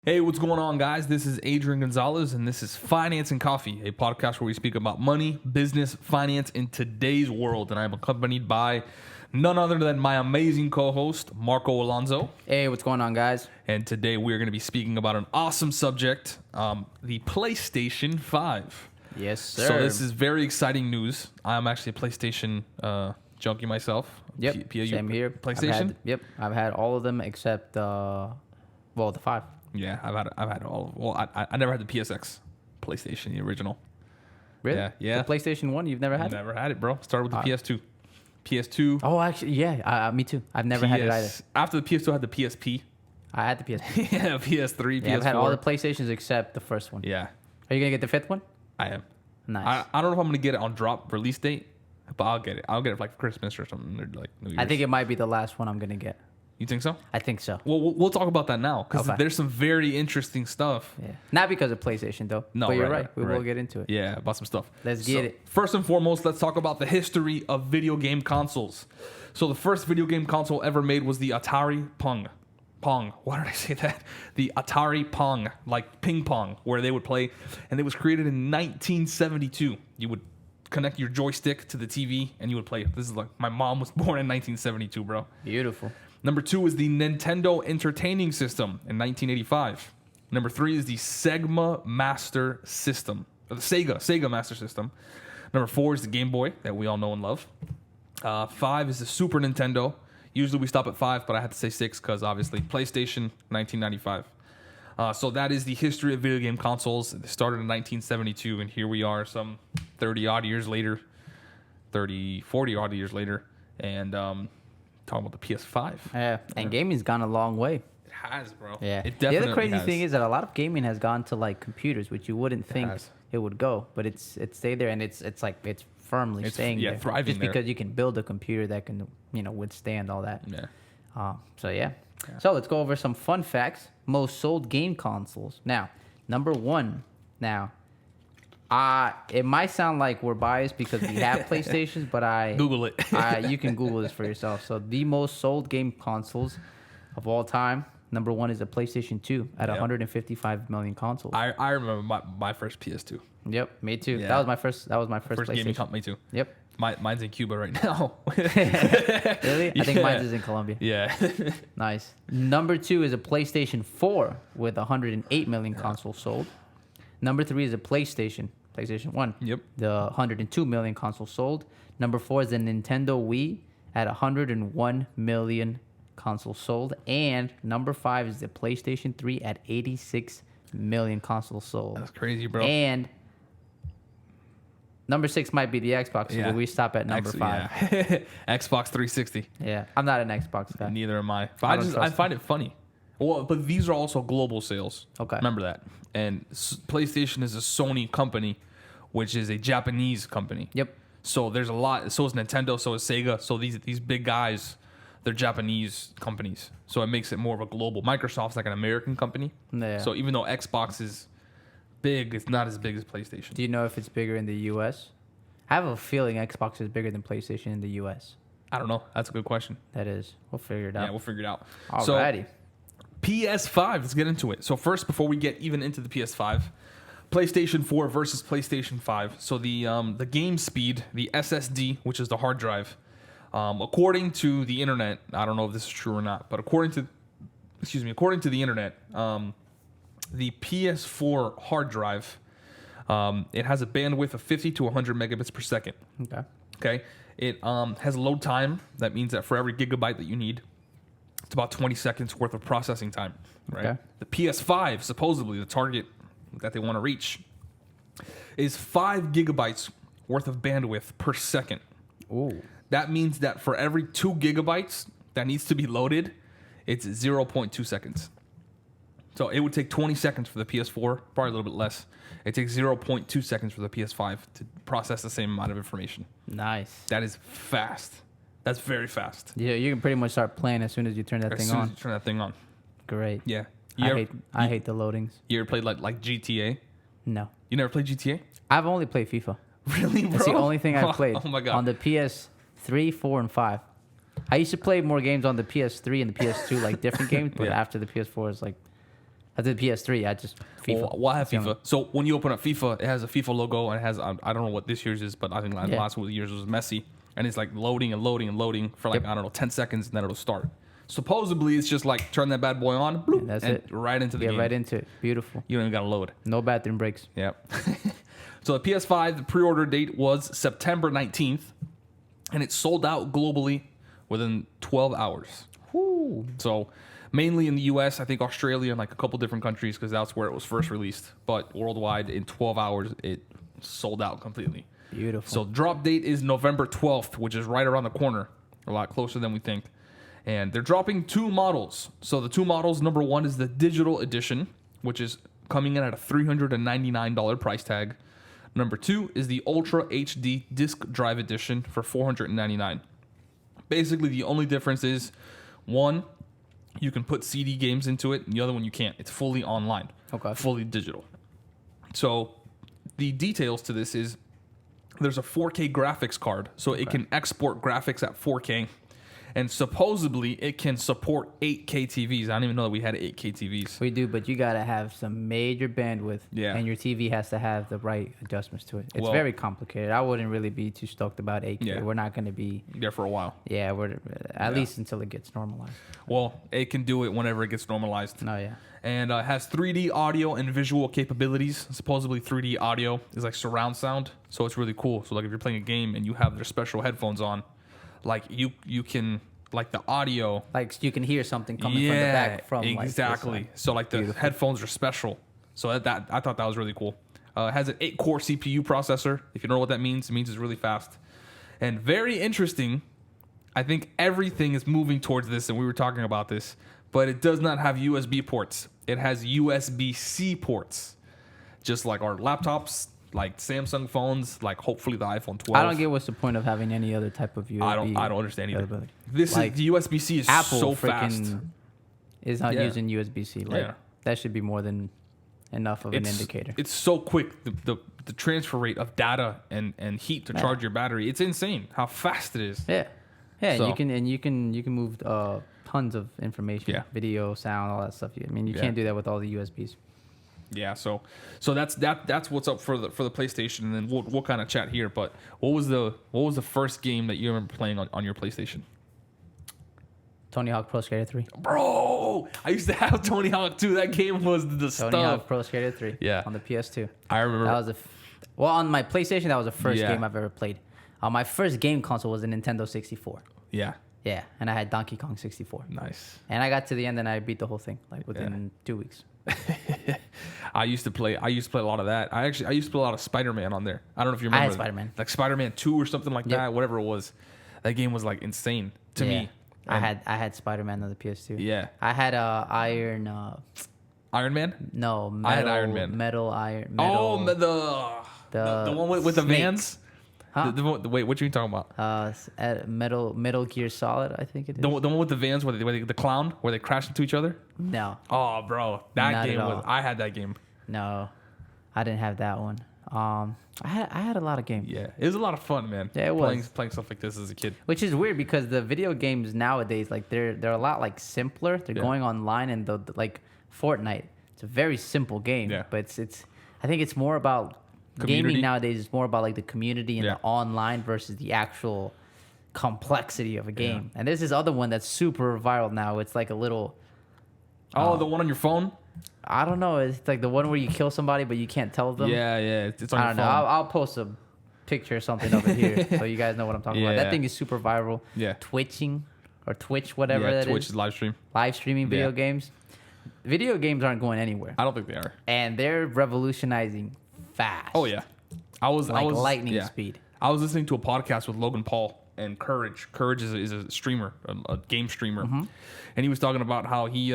Hey, what's going on, guys? This is Adrian Gonzalez, and this is Finance and Coffee, a podcast where we speak about money, business, finance in today's world. And I'm accompanied by none other than my amazing co-host, Marco Alonso. Hey, what's going on, guys? And today we're going to be speaking about an awesome subject, the PlayStation 5. Yes, sir. So this is very exciting news. I'm actually a PlayStation junkie myself. Yep, same here. PlayStation? I've had all of them except, the 5. Yeah, I've had all. Well, I never had the PSX PlayStation, the original. Really? Yeah. The PlayStation 1, you've never had it? Never had it, bro. Started with the PS2. PS2. Oh, actually, yeah. Me too. I've never had it either. After the PS2, I had the PSP. I had the PSP. Yeah, PS3, Yeah, PS4. I've had all the PlayStations except the first one. Yeah, Are you going to get the fifth one? I am. Nice. I don't know if I'm gonna get it on drop release date, but I'll get it. I'll get it for like Christmas or something, or like New Year's. I think it might be the last one I'm going to get. You think so? I think so. Well, we'll talk about that now because Okay. there's some very interesting stuff. Yeah. Not because of PlayStation, though. No, but you're right, right. We right. will get into it. Yeah, about some stuff. Let's get it. First and foremost, let's talk about the history of video game consoles. So the first video game console ever made was the Atari Pong. Why did I say that? The Atari Pong, like ping pong, where they would play. And it was created in 1972. You would connect your joystick to the TV and you would play it. This is like, my mom was born in 1972, bro. Beautiful. Number 2 is the Nintendo Entertaining System in 1985. Number 3 is the Sega Master System, or the Sega Master System. Number 4 is the Game Boy that we all know and love. 5 is the Super Nintendo. Usually we stop at 5, but I had to say 6 because obviously PlayStation, 1995. So that is the history of video game consoles. It started in 1972, and here we are some 40 odd years later, and talking about the PS5. Yeah, and gaming's gone a long way. It has, bro. Yeah. It The definitely other crazy has. thing is that a lot of gaming has gone to like computers, which you wouldn't think has. it would go, but it's stayed there, and it's firmly It's- staying yeah, there. thriving just there. because you can build a computer that can withstand all that. Yeah. So yeah. So let's go over some fun facts. Most sold game consoles. Now, number 1. Now, it might sound like we're biased because we have PlayStations, but Google it. you can Google this for yourself. So the most sold game consoles of all time. Number 1 is the PlayStation 2 at 155 million consoles. I remember my first PS2. Yep, me too. Yeah. That was my first First gaming PlayStation. company too. Yep. Mine's in Cuba right now. Really? I think Yeah. mine is in Colombia. Yeah. Nice. Number 2 is a PlayStation 4 with 108 million consoles sold. Number 3 is a PlayStation 1. Yep. The 102 million consoles sold. Number 4 is the Nintendo Wii at 101 million consoles sold. And number 5 is the PlayStation 3 at 86 million consoles sold. That's crazy, bro. And number 6 might be the Xbox. So Yeah. we stop at number 5. Yeah. Xbox 360. Yeah. I'm not an Xbox guy. Neither am I. But I I don't trust find it funny. Well, but these are also global sales. Okay. Remember that. And PlayStation is a Sony company, which is a Japanese company. Yep. So there's a lot. So is Nintendo. So is Sega. So these big guys, they're Japanese companies. So it makes it more of a global. Microsoft's like an American company. Yeah. So even though Xbox is big, it's not as big as PlayStation. Do you know if it's bigger in the U.S.? I have a feeling Xbox is bigger than PlayStation in the U.S. I don't know. That's a good question. That is. We'll figure it Yeah, out. we'll figure it out. Alrighty. So PS5, let's get into it. So first, before we get even into the PS5, PlayStation 4 versus PlayStation 5. So the game speed, the SSD, which is the hard drive, according to the internet, I don't know if this is true or not, but according to the internet, the PS4 hard drive, it has a bandwidth of 50 to 100 megabits per second. Okay. Okay. It has load time. That means that for every gigabyte that you need, it's about 20 seconds worth of processing time. Right. Okay. The PS5, supposedly the target that they want to reach, is 5 gigabytes worth of bandwidth per second. Ooh. That means that for every 2 gigabytes that needs to be loaded, it's 0.2 seconds. So it would take 20 seconds for the PS4, probably a little bit less. It takes 0.2 seconds for the PS5 to process the same amount of information. Nice. That is fast. That's very fast. Yeah, you can pretty much start playing as soon as you turn that As thing soon as on. you turn that thing on. Great. Yeah. I hate the loadings. You ever played like GTA? No. You never played GTA? I've only played FIFA. Really, bro? That's the only thing I've played. Oh my god. On the PS3, 4, and 5. I used to play more games on the PS3 and the PS2, like different games, but Yeah. after the PS4, it's like I did PS3. I just FIFA. Well, I have That's the FIFA. So when you open up FIFA, it has a FIFA logo and it has I don't know what this year's is, but I think Yeah. last year's was Messi, and it's like loading and loading and loading for like Yep. I don't know 10 seconds, and then it'll start. Supposedly, it's just like turn that bad boy on, bloop, And that's and it. right into the Get game. right into it. Beautiful. You don't even gotta load. No bathroom breaks. Yep. So the PS5, the pre-order date was September 19th, and it sold out globally within 12 hours. Woo. So mainly in the US, I think Australia and like a couple different countries because that's where it was first released. But worldwide, in 12 hours, it sold out completely. Beautiful. So drop date is November 12th, which is right around the corner, a lot closer than we think. And they're dropping 2 models. So the 2 models, number 1 is the digital edition, which is coming in at a $399 price tag. Number 2 is the Ultra HD Disc Drive Edition for $499. Basically, the only difference is, one, you can put CD games into it, and the other one you can't. It's fully online, Okay. fully digital. So the details to this is there's a 4K graphics card, so it can export graphics at 4K. And supposedly, it can support 8K TVs. I didn't even know that we had 8K TVs. We do, but you gotta have some major bandwidth. Yeah. And your TV has to have the right adjustments to it. It's Well- very complicated. I wouldn't really be too stoked about 8K. Yeah. We're not gonna be. There for a while. Yeah, we're at least until it gets normalized. Well, it can do it whenever it gets normalized. No, yeah. And has 3D audio and visual capabilities. Supposedly 3D audio is like surround sound, so it's really cool. So like if you're playing a game and you have their special headphones on, like you can like the audio. Like you can hear something coming from the back from like, this exactly. side. So like the Beautiful. headphones are special. So that I thought that was really cool. It has an 8-core CPU processor. If you don't know what that means, it means it's really fast. And very interesting. I think everything is moving towards this, and we were talking about this, but it does not have USB ports. It has USB-C ports, just like our laptops, like Samsung phones, like hopefully the iPhone 12. I don't get what's the point of having any other type of USB. I don't understand either. availability. This Like, is the USB-C is Apple so freaking fast. is not Yeah. using USB-C. Like Yeah. that should be more than enough of an indicator. It's so quick. The transfer rate of data and heat to Yeah. charge your battery. It's insane how fast it is. Yeah, yeah. So- You can move tons of information, Yeah. video, sound, all that stuff. I mean, you Yeah. can't do that with all the USBs. Yeah, so that's what's up for the PlayStation, and then we'll kind of chat here. But what was the first game that you remember playing on your PlayStation? Tony Hawk Pro Skater 3. Bro, I used to have Tony Hawk 2. That game was the Tony stuff. Hawk Pro Skater 3. Yeah. On the PS2. I remember. That was well on my PlayStation. That was the first Yeah. game I've ever played. My first game console was a Nintendo 64. Yeah, Yeah, and I had Donkey Kong 64. nice. And I got to the end and I beat the whole thing like within 2 weeks. I used to play a lot of that. I used to play a lot of Spider-Man on there. I don't know if you I remember. had Spider-Man. Like Spider-Man 2 or something like Yep. that. Whatever it was, that game was like insane to Yeah. me. I And- had Spider-Man on the PS2. Yeah. I had Iron. Iron Man. No, metal, I had Iron Man. Metal Iron. Oh, Metal, the one with the snake. vans. Huh? Wait, what you talking about? Metal Gear Solid, I think it is. The one with the vans where the clown where they crash into each other. No, Oh, bro, that Not game at was. all. I had that game. no, I didn't have that one. I had a lot of games, Yeah, it was a lot of fun, man. Yeah, it was. Playing stuff like this as a kid. which is weird because the video games nowadays, like they're a lot like simpler. They're Yeah. going online and like Fortnite. It's a very simple game, Yeah. but it's. I think it's more about Community. gaming nowadays. Is more about like the community and Yeah. the online versus the actual complexity of a game. And there's this other one that's super viral now. It's like a little. Oh, the one on your phone. I don't know. It's like the one where you kill somebody but you can't tell them. Yeah, it's on I your don't know. phone. I'll post a picture or something of it here so you guys know what I'm talking about. Yeah. That thing is super viral. Yeah. Twitching or Twitch, whatever Yeah, that Twitch is. is live stream. Live streaming video Yeah. games. Video games aren't going anywhere. I don't think they are. And they're revolutionizing fast. Oh yeah, I was Lightning yeah. speed. I was listening to a podcast with Logan Paul and Courage. Courage is a streamer, a game streamer, Mm-hmm. and he was talking about how he,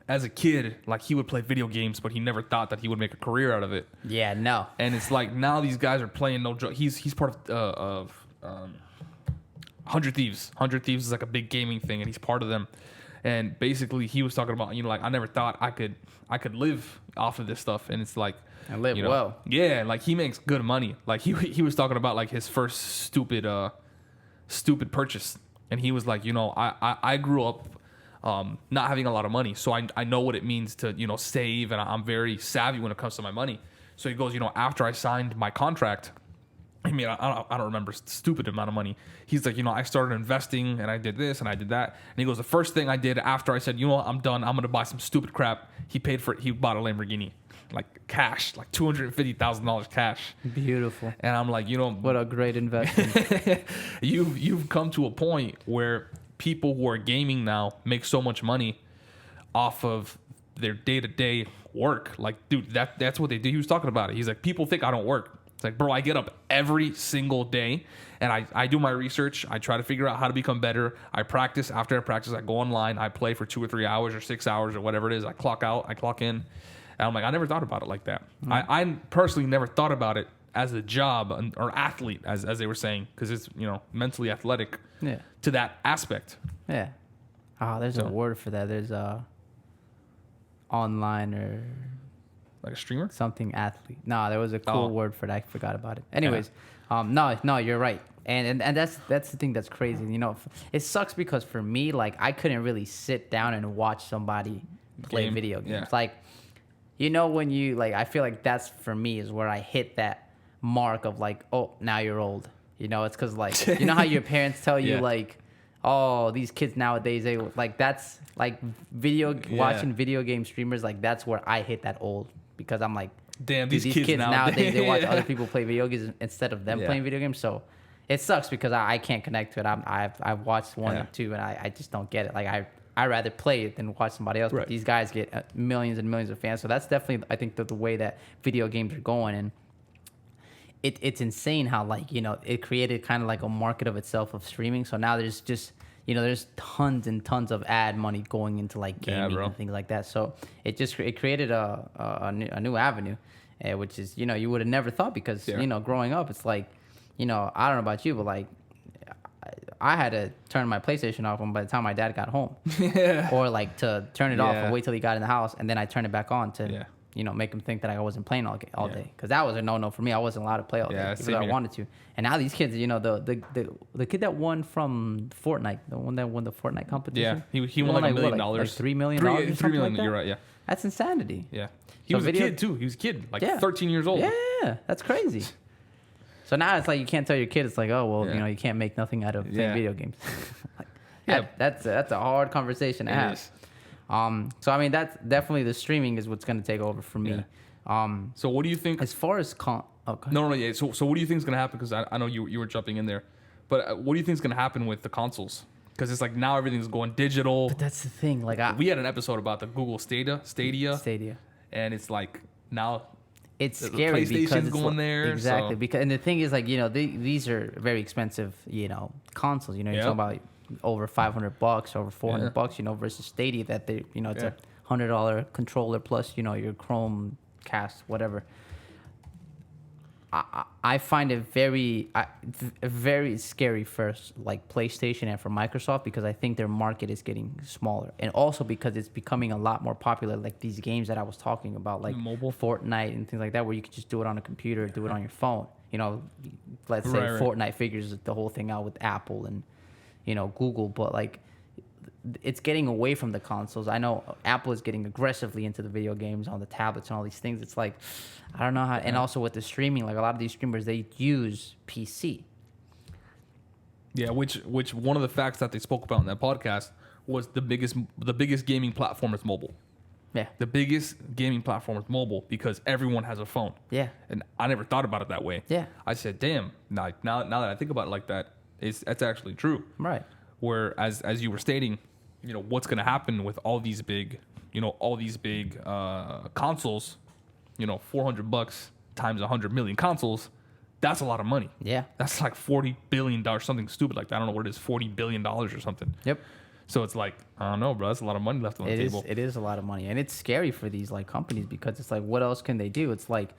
as a kid, like he would play video games, but he never thought that he would make a career out of it. Yeah, no. And it's like now these guys are playing no joke. He's part of 100 Thieves. 100 Thieves is like a big gaming thing, and he's part of them. And basically, he was talking about, like I never thought I could live off of this stuff, and it's like And live you know, well. Yeah, like he makes good money. Like he was talking about like his first stupid purchase, and he was like, I grew up not having a lot of money. So I know what it means to, save, and I'm very savvy when it comes to my money. So he goes, after I signed my contract, I mean, I don't remember, stupid amount of money. He's like, I started investing and I did this and I did that. And he goes, the first thing I did after I said, I'm done, I'm going to buy some stupid crap. He paid for it. He bought a Lamborghini, like cash, like $250,000 cash. Beautiful. And I'm like, what a great investment. you've come to a point where people who are gaming now make so much money off of their day-to-day work. Like, dude, that's what they do. He was talking about it. He's like, people think I don't work. It's like, bro, I get up every single day and I do my research. I try to figure out how to become better. I practice. After I practice, I go online. I play for 2 or 3 hours or 6 hours or whatever it is. I clock out. I clock in. And I'm like, I never thought about it like that. I personally never thought about it as a job or athlete, as they were saying, because it's, mentally athletic to that aspect. Yeah. Oh, there's a word for that. There's online or... Like a streamer? Something athlete. No, there was a cool word for that. I forgot about it. Anyways, no, you're right. And that's the thing that's crazy. It sucks because for me, like, I couldn't really sit down and watch somebody play video games. Yeah. Like, when you, like, I feel like that's, for me, is where I hit that mark of, like, oh, now you're old. It's because, like, how your parents tell you, like, oh, these kids nowadays, they, like, that's, like, watching video game streamers, like, that's where I hit that old. Because I'm like, damn, these kids nowadays they watch other people play video games instead of them playing video games. So it sucks because I can't connect to it. I've watched one or two and I just don't get it. Like I rather play it than watch somebody else. Right. But these guys get millions and millions of fans. So that's definitely, I think, the way that video games are going. And it's insane how, like, it created kind of like a market of itself of streaming. So now there's just, there's tons and tons of ad money going into, like, gaming and things like that. So it created a new avenue, which is, you would have never thought because, growing up, it's like, I don't know about you, but, like, I had to turn my PlayStation off by the time my dad got home. Or, like, to turn it off and wait till he got in the house, and then I turn it back on to... make him think that I wasn't playing all day. Because that was a no-no for me. I wasn't allowed to play all day, even though I wanted to. And now these kids, the kid that won from Fortnite, the one that won the Fortnite competition. Yeah, he won like $1 million. Like $3 million or something $3 million, like that? you're right, yeah. That's insanity. Yeah. He was a kid, too. He was a kid, like 13 years old. Yeah, that's crazy. So now it's like you can't tell your kid, it's like, oh, well, you can't make nothing out of playing video games. That's a hard conversation to have. So I mean, that's definitely, the streaming is what's going to take over for me. So what do you think? As far as So what do you think is going to happen? Because I know you were jumping in there, but what do you think is going to happen with the consoles? Because it's like now everything's going digital. But that's the thing. Like we had an episode about the Google Stadia, and it's like now it's scary because it's going there. Exactly. So. Because, and the thing is, like, these are very expensive, consoles. You're talking about over $500, over $400, versus Stadia that they, it's a $100 controller plus, your Chromecast, whatever. I find it very scary for, like, PlayStation and for Microsoft, because I think their market is getting smaller, and also because it's becoming a lot more popular, like these games that I was talking about, like mobile Fortnite and things like that, where you can just do it on a computer, do it on your phone. Let's say Fortnite figures the whole thing out with Apple and Google, but, like, it's getting away from the consoles. I know Apple is getting aggressively into the video games on the tablets and all these things. It's like, I don't know how. And also with the streaming, like, a lot of these streamers, they use PC. Yeah, which one of the facts that they spoke about in that podcast was the biggest gaming platform is mobile. Yeah. The biggest gaming platform is mobile because everyone has a phone. Yeah. And I never thought about it that way. Yeah. I said, damn, now that I think about it like that, that's actually true. Right. Where, as you were stating, what's going to happen with all these big consoles, $400 times 100 million consoles, that's a lot of money. Yeah. That's like $40 billion, something stupid like that. I don't know what it is, $40 billion or something. Yep. So it's like, I don't know, bro. That's a lot of money left on the table. It is a lot of money. And it's scary for these, like, companies, because it's like, what else can they do? It's like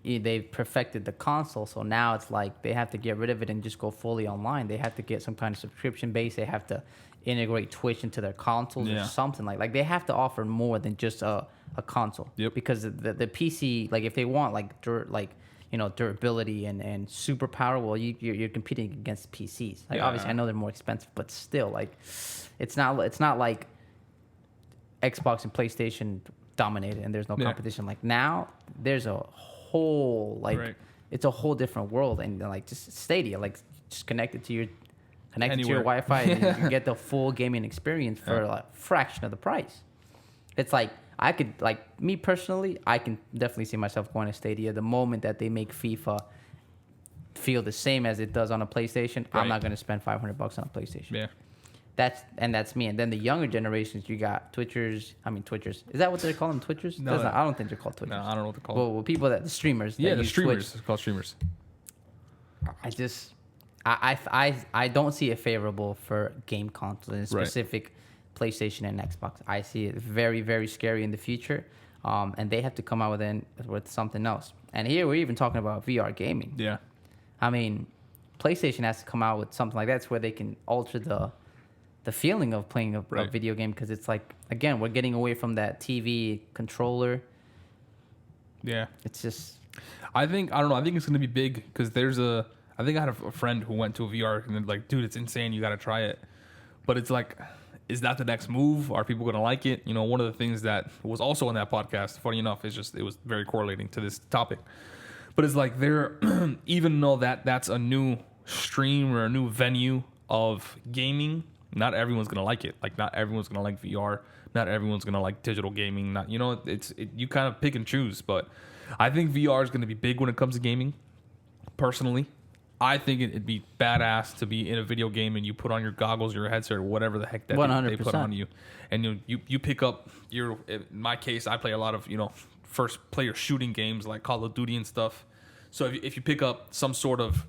they've perfected the console, so now it's like they have to get rid of it and just go fully online. They have to get some kind of subscription base. They have to integrate Twitch into their consoles or something. Like they have to offer more than just a console. Yep. Because the PC, like, if they want, like, durability and superpower, well, you're competing against PCs. Like, obviously, I know they're more expensive, but still, like, it's not like Xbox and PlayStation dominated, and there's no Yeah. competition. Like now, there's a whole Right. it's a whole different world, and like just Stadia, like just connect it to your Anywhere. Wi-Fi, and you can get the full gaming experience for Yeah. a fraction of the price. It's like I could like me personally, I can definitely see myself going to Stadia the moment that they make FIFA feel the same as it does on a PlayStation. Right. I'm not going to spend $500 on a PlayStation. Yeah. That's me. And then the younger generations, you got Twitchers. Is that what they're calling Twitchers? No, That's not, I don't think they're called Twitchers. No, I don't know what they're called. Well, people the streamers. that Yeah, the use streamers. Twitch. It's called streamers. I don't see it favorable for game consoles, in Right. specific PlayStation and Xbox. I see it very, very scary in the future. And they have to come out with something else. And here we're even talking about VR gaming. Yeah. I mean, PlayStation has to come out with something like that where they can alter the feeling of playing a Right. video game, because it's like, again, we're getting away from that TV controller. Yeah. It's just I don't know. I think it's going to be big because I think I had a friend who went to a VR and they're like, dude, it's insane. You got to try it. But it's like, is that the next move? Are people going to like it? You know, one of the things that was also on that podcast, funny enough, is just, it was very correlating to this topic. But it's like even though that's a new stream or a new venue of gaming, not everyone's going to like it. Like not everyone's going to like VR. Not everyone's going to like digital gaming. Not, you know, you kind of pick and choose. But I think VR is going to be big when it comes to gaming. Personally, I think it'd be badass to be in a video game and you put on your goggles, your headset, or whatever the heck that they put 100%. on you, and you pick up in my case, I play a lot of first player shooting games like Call of Duty and stuff. So if you pick up some sort of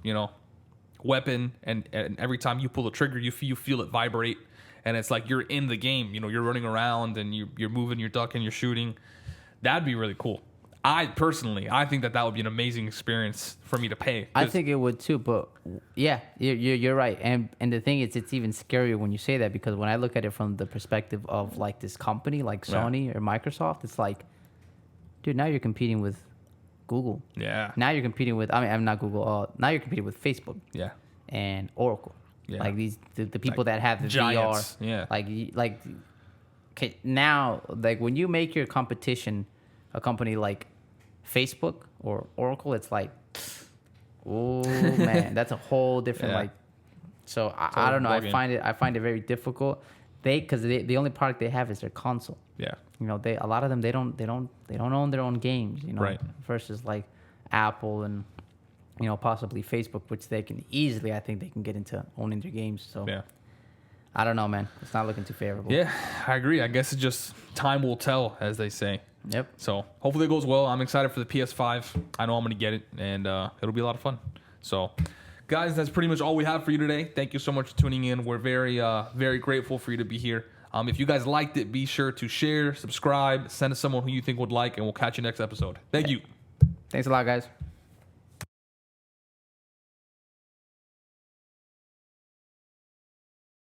weapon and every time you pull the trigger, you feel it vibrate, and it's like you're in the game. You're running around and you're moving, you're ducking, you're shooting. That'd be really cool. I think that would be an amazing experience for me to pay. I think it would too, but yeah, you're right. And the thing is, it's even scarier when you say that, because when I look at it from the perspective of like this company like Sony or Microsoft, it's like, dude, now you're competing with Google. Yeah. Now you're competing with, I'm not Google. Now you're competing with Facebook. Yeah. And Oracle. Yeah. Like the people that have the giants. VR. Yeah. Okay, now, like when you make your competition a company like Facebook or Oracle, it's like, oh man, that's a whole different Yeah. So I don't know. ballgame. I find it very difficult. Because the only product they have is their console. Yeah. A lot of them they don't own their own games. Right. Versus like Apple and possibly Facebook, which they can easily, I think they can get into owning their games. So Yeah. I don't know, man. It's not looking too favorable. Yeah, I agree. I guess it's just time will tell, as they say. Yep. So hopefully it goes well. I'm excited for the PS5. I know I'm going to get it, and it'll be a lot of fun. So, guys, that's pretty much all we have for you today. Thank you so much for tuning in. We're very, very grateful for you to be here. If you guys liked it, be sure to share, subscribe, send us someone who you think would like, and we'll catch you next episode. Thank you. Thanks a lot, guys.